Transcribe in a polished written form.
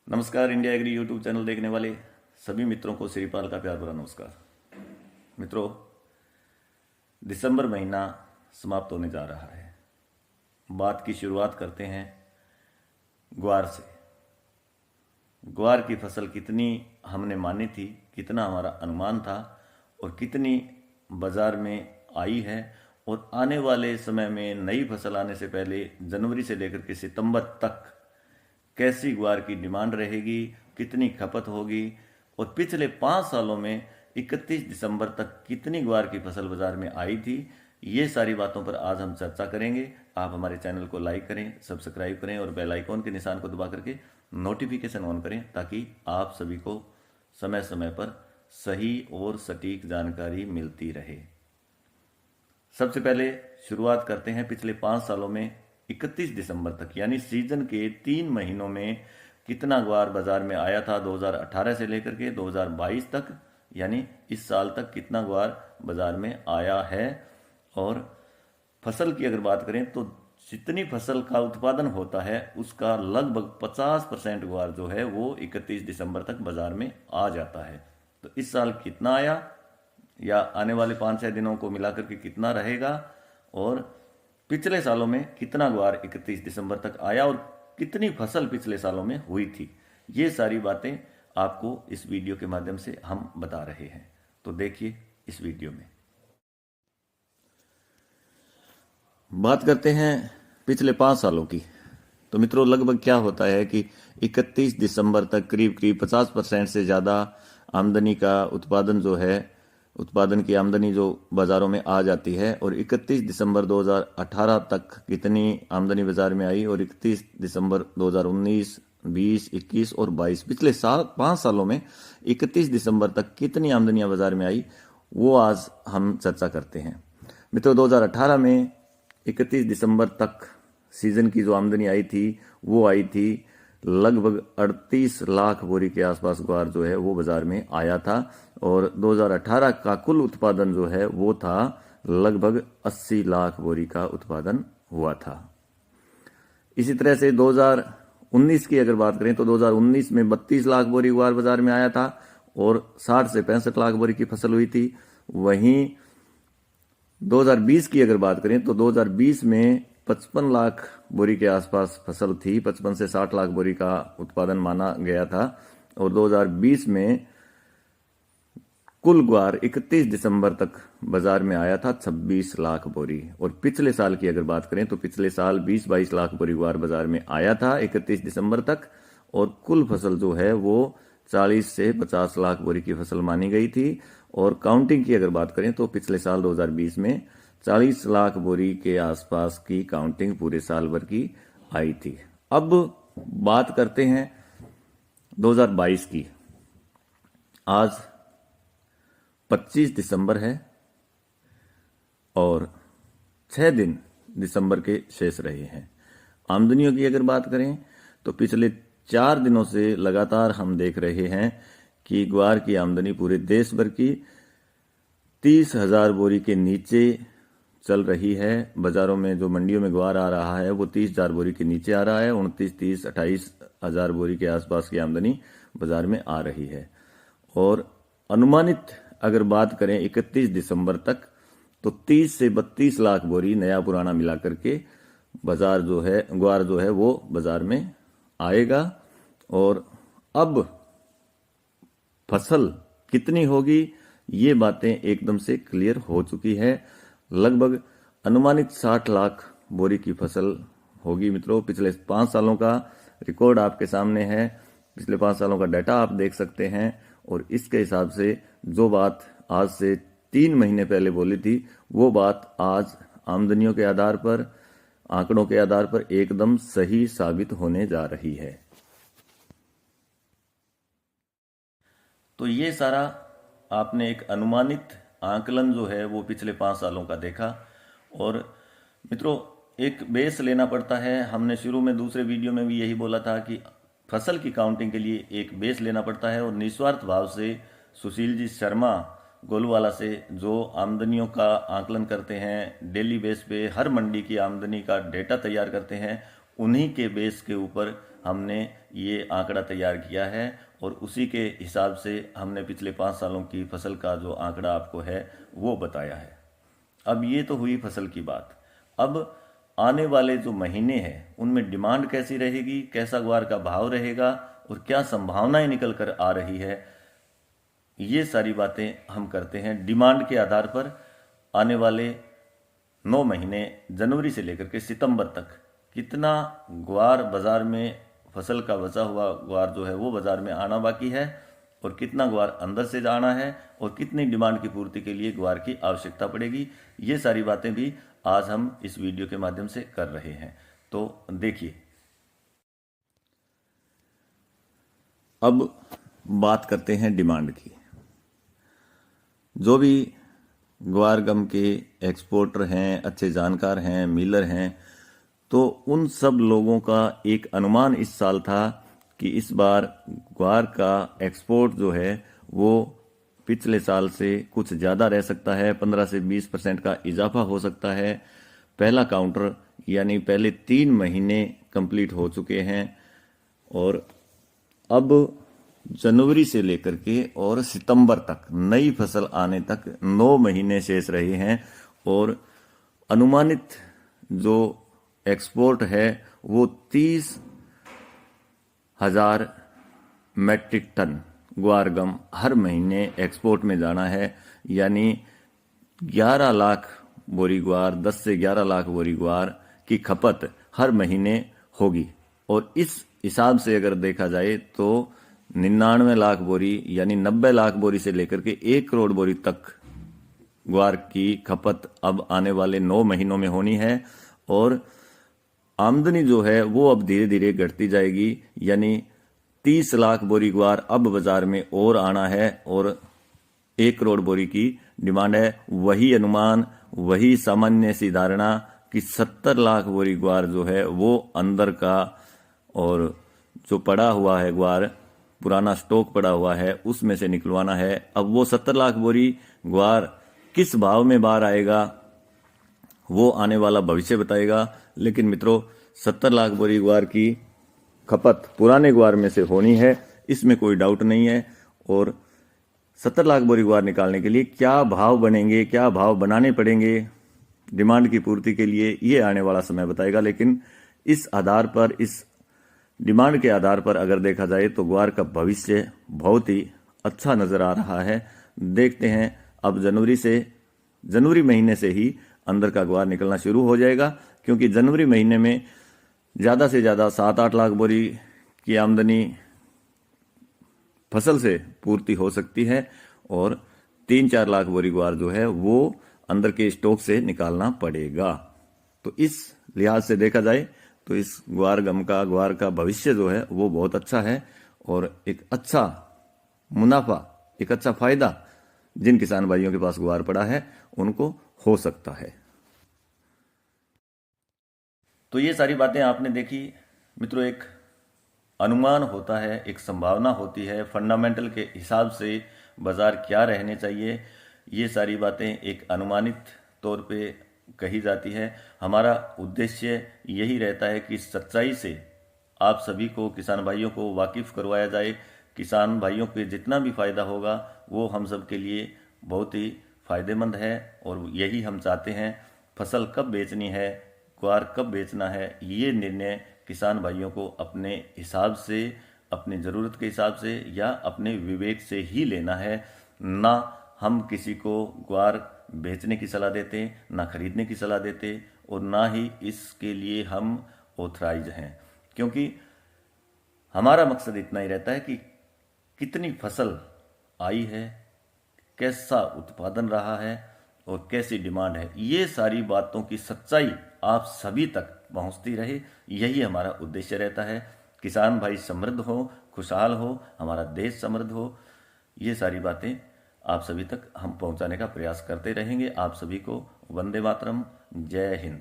नमस्कार। India agree YouTube channel देखने वाले सभी मित्रों को श्रीपाल का प्यार भरा नमस्कार। मित्रों, दिसंबर महीना समाप्त होने जा रहा है। बात की शुरुआत करते हैं ग्वार से। ग्वार की फसल कितनी हमने मानी थी, कितना हमारा अनुमान था और कितनी बाजार में आई है, और आने वाले समय में नई फसल आने से पहले जनवरी से लेकर के सितंबर तक कैसी ग्वार की डिमांड रहेगी, कितनी खपत होगी, और पिछले 5 सालों में 31 दिसंबर तक कितनी ग्वार की फसल बाजार में आई थी, ये सारी बातों पर आज हम चर्चा करेंगे। आप हमारे चैनल को लाइक करें, सब्सक्राइब करें और बेल आइकॉन के निशान को दबा करके नोटिफिकेशन ऑन करें, ताकि आप सभी को समय समय पर सही और सटीक जानकारी मिलती रहे। सबसे पहले शुरुआत करते हैं पिछले 5 सालों में 31 दिसंबर तक, यानी सीजन के 3 महीनों में कितना ग्वार बाजार में आया था 2018 से लेकर के 2022 तक, यानी इस साल तक कितना ग्वार बाजार में आया है। और फसल की अगर बात करें तो जितनी फसल का उत्पादन होता है उसका लगभग 50% ग्वार जो है वो 31 दिसंबर तक बाजार में आ जाता है। तो इस साल कितना आया या आने वाले 5-6 दिनों को मिलाकर के कितना रहेगा, और पिछले सालों में कितना ग्वार 31 दिसंबर तक आया और कितनी फसल पिछले सालों में हुई थी, ये सारी बातें आपको इस वीडियो के माध्यम से हम बता रहे हैं। तो देखिए इस वीडियो में। बात करते हैं पिछले 5 सालों की। तो मित्रों, लगभग क्या होता है कि 31 दिसंबर तक करीब करीब 50% से ज़्यादा आमदनी का उत्पादन जो है, उत्पादन की आमदनी जो बाज़ारों में आ जाती है। और 31 दिसंबर 2018 तक कितनी आमदनी बाज़ार में आई और 31 दिसंबर 2019, 20, 21 और 22 पिछले 5 सालों में 31 दिसंबर तक कितनी आमदनियां बाज़ार में आई, वो आज हम चर्चा करते हैं। मित्रों, 2018 में 31 दिसंबर तक सीजन की जो आमदनी आई थी वो आई थी लगभग 38 लाख बोरी के आसपास ग्वार जो है वो बाजार में आया था। और 2018 का कुल उत्पादन जो है वो था लगभग 80 लाख बोरी का उत्पादन हुआ था। इसी तरह से 2019 की अगर बात करें तो 2019 में 32 लाख बोरी ग्वार बाजार में आया था और 60 से 65 लाख बोरी की फसल हुई थी। वहीं 2020 की अगर बात करें तो 2020 में 55 लाख बोरी के आसपास फसल थी, 55 से 60 लाख बोरी का उत्पादन माना गया था। और 2020 में कुल ग्वार 31 दिसंबर तक बाजार में आया था 26 लाख बोरी। और पिछले साल की अगर बात करें तो पिछले साल 20-22 लाख बोरी ग्वार बाजार में आया था 31 दिसंबर तक, और कुल फसल जो है वो 40 से 50 लाख बोरी की फसल मानी गई थी। और काउंटिंग की अगर बात करें तो पिछले साल 2020 में 40 लाख बोरी के आसपास की काउंटिंग पूरे साल भर की आई थी। अब बात करते हैं 2022 की। आज 25 दिसंबर है और 6 दिन दिसंबर के शेष रहे हैं। आमदनियों की अगर बात करें तो पिछले 4 दिनों से लगातार हम देख रहे हैं कि ग्वार की आमदनी पूरे देश भर की 30,000 बोरी के नीचे चल रही है। बाजारों में जो मंडियों में ग्वार आ रहा है वो 30,000 बोरी के नीचे आ रहा है। 29-30-28,000 बोरी के आसपास की आमदनी बाजार में आ रही है। और अनुमानित अगर बात करें 31 दिसंबर तक तो 30 से 32 लाख बोरी नया पुराना मिला करके बाजार जो है, ग्वार जो है वो बाजार में आएगा। और अब फसल कितनी होगी ये बातें एकदम से क्लियर हो चुकी है। लगभग अनुमानित 60 लाख बोरी की फसल होगी। मित्रों, पिछले 5 सालों का रिकॉर्ड आपके सामने है, पिछले 5 सालों का डाटा आप देख सकते हैं। और इसके हिसाब से जो बात आज से 3 महीने पहले बोली थी वो बात आज आमदनियों के आधार पर, आंकड़ों के आधार पर एकदम सही साबित होने जा रही है। तो ये सारा आपने एक अनुमानित आकलन जो है वो पिछले 5 सालों का देखा। और मित्रों, एक बेस लेना पड़ता है। हमने शुरू में दूसरे वीडियो में भी यही बोला था कि फसल की काउंटिंग के लिए एक बेस लेना पड़ता है। और निस्वार्थ भाव से सुशील जी शर्मा गोलवाला से जो आमदनियों का आकलन करते हैं, डेली बेस पे हर मंडी की आमदनी का डेटा तैयार करते हैं, उन्हीं के बेस के ऊपर हमने ये आंकड़ा तैयार किया है और उसी के हिसाब से हमने पिछले 5 सालों की फसल का जो आंकड़ा आपको है वो बताया है। अब ये तो हुई फसल की बात। अब आने वाले जो महीने हैं उनमें डिमांड कैसी रहेगी, कैसा ग्वार का भाव रहेगा और क्या संभावनाएं निकल कर आ रही है, ये सारी बातें हम करते हैं। डिमांड के आधार पर आने वाले 9 महीने जनवरी से लेकर के सितंबर तक कितना ग्वार बाजार में, फसल का बचा हुआ ग्वार जो है वो बाजार में आना बाकी है और कितना ग्वार अंदर से जाना है और कितनी डिमांड की पूर्ति के लिए ग्वार की आवश्यकता पड़ेगी, ये सारी बातें भी आज हम इस वीडियो के माध्यम से कर रहे हैं। तो देखिए, अब बात करते हैं डिमांड की। जो भी ग्वार गम के एक्सपोर्टर हैं, अच्छे जानकार हैं, मिलर हैं, तो उन सब लोगों का एक अनुमान इस साल था कि इस बार ग्वार का एक्सपोर्ट जो है वो पिछले साल से कुछ ज़्यादा रह सकता है, 15 से 20% का इजाफा हो सकता है। पहला काउंटर यानी पहले 3 महीने कंप्लीट हो चुके हैं और अब जनवरी से लेकर के और सितंबर तक नई फसल आने तक 9 महीने शेष रहे हैं और अनुमानित जो एक्सपोर्ट है वो 30,000 मैट्रिक टन ग्वार गम हर महीने एक्सपोर्ट में जाना है। यानी 11 लाख बोरी ग्वार, 10 से 11 लाख बोरी ग्वार की खपत हर महीने होगी। और इस हिसाब से अगर देखा जाए तो 99 लाख बोरी यानी 90 लाख बोरी से लेकर के 1 करोड़ बोरी तक ग्वार की खपत अब आने वाले 9 महीनों में होनी है। और आमदनी जो है वो अब धीरे धीरे घटती जाएगी, यानी 30 लाख बोरी ग्वार अब बाजार में और आना है और 1 करोड़ बोरी की डिमांड है। वही अनुमान, वही सामान्य सी धारणा कि 70 लाख बोरी ग्वार जो है वो अंदर का और जो पड़ा हुआ है ग्वार, पुराना स्टॉक पड़ा हुआ है, उसमें से निकलवाना है। अब वो 70 लाख बोरी ग्वार किस भाव में बाहर आएगा वो आने वाला भविष्य बताएगा। लेकिन मित्रों, 70 लाख बोरी ग्वार की खपत पुराने ग्वार में से होनी है, इसमें कोई डाउट नहीं है। और 70 लाख बोरी ग्वार निकालने के लिए क्या भाव बनेंगे, क्या भाव बनाने पड़ेंगे डिमांड की पूर्ति के लिए, ये आने वाला समय बताएगा। लेकिन इस आधार पर, इस डिमांड के आधार पर अगर देखा जाए तो ग्वार का भविष्य बहुत ही अच्छा नजर आ रहा है। देखते हैं, अब जनवरी महीने से ही अंदर का ग्वार निकलना शुरू हो जाएगा, क्योंकि जनवरी महीने में ज़्यादा से ज़्यादा 7-8 लाख बोरी की आमदनी फसल से पूर्ति हो सकती है और 3-4 लाख बोरी ग्वार जो है वो अंदर के स्टॉक से निकालना पड़ेगा। तो इस लिहाज से देखा जाए तो इस ग्वार गम का, ग्वार का भविष्य जो है वो बहुत अच्छा है और एक अच्छा मुनाफा, एक अच्छा फायदा जिन किसान भाइयों के पास ग्वार पड़ा है उनको हो सकता है। तो ये सारी बातें आपने देखी मित्रों। एक अनुमान होता है, एक संभावना होती है, फंडामेंटल के हिसाब से बाजार क्या रहने चाहिए, ये सारी बातें एक अनुमानित तौर पे कही जाती है। हमारा उद्देश्य यही रहता है कि सच्चाई से आप सभी को, किसान भाइयों को वाकिफ करवाया जाए। किसान भाइयों के जितना भी फायदा होगा वो हम सब के लिए बहुत ही फायदेमंद है और यही हम चाहते हैं। फसल कब बेचनी है, ग्वार कब बेचना है, ये निर्णय किसान भाइयों को अपने हिसाब से, अपनी ज़रूरत के हिसाब से या अपने विवेक से ही लेना है। ना हम किसी को ग्वार बेचने की सलाह देते, ना खरीदने की सलाह देते और ना ही इसके लिए हम ऑथराइज हैं, क्योंकि हमारा मकसद इतना ही रहता है कि कितनी फसल आई है, कैसा उत्पादन रहा है और कैसी डिमांड है, ये सारी बातों की सच्चाई आप सभी तक पहुंचती रहे, यही हमारा उद्देश्य रहता है। किसान भाई समृद्ध हो, खुशहाल हो, हमारा देश समृद्ध हो, ये सारी बातें आप सभी तक हम पहुंचाने का प्रयास करते रहेंगे। आप सभी को वंदे मातरम, जय हिंद।